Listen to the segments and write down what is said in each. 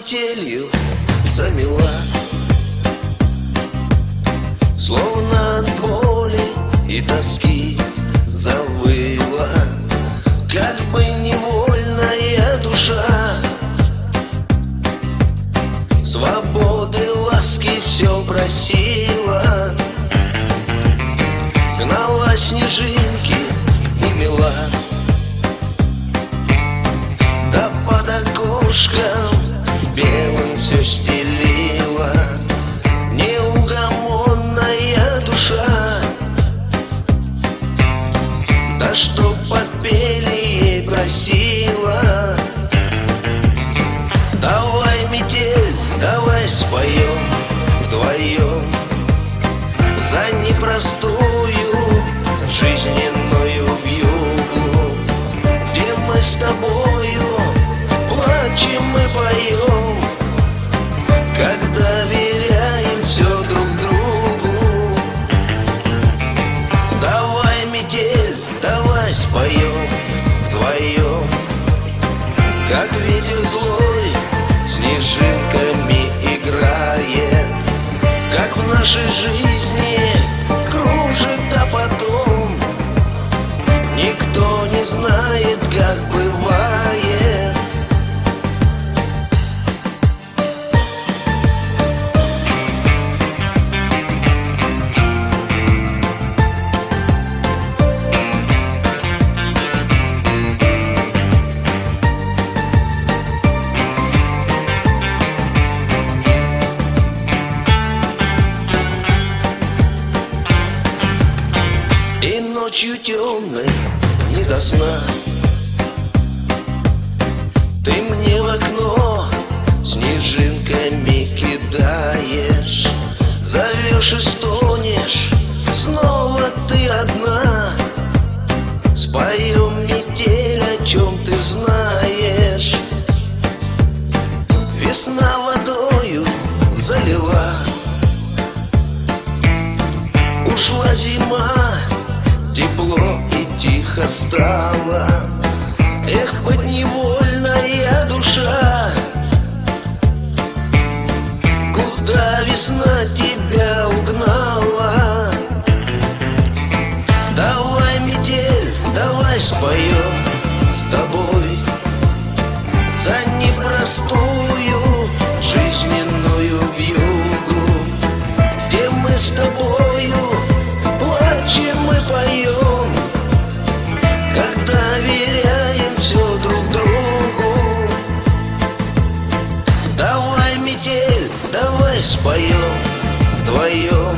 метелью замела, словно от боли и тоски завыла, как бы невольная душа. Свободы, ласки все просила, гнала снежинки и мела, да под окошком белым все стелила неугомонная душа. Да что подпели ей просила: давай, метель, давай споем вдвоем за непростую жизненную вьюгу, где мы с тобою плачем и поем, когда доверяем все друг другу. Давай, метель, давай споем вдвоем, как ветер злой снежинками играет, как в нашей жизни кружит, а потом никто не знает, как бывает. И ночью темной не до сна ты мне в окно снежинками кидаешь, зовешь и стонешь, снова ты одна. Споем, метель, о чем ты знаешь. Весна водою залила, ушла зима, тепло и тихо стало. Эх, подневольная душа, куда весна тебя угнала? Давай, метель, давай споем с тобой за непростую жизненную вьюгу, где мы с тобою плачем и поем, когда доверяем все друг другу. Давай, метель, давай споем вдвоем,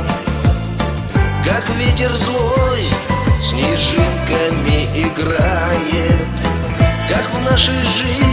как ветер злой снежинками играет, как в нашей жизни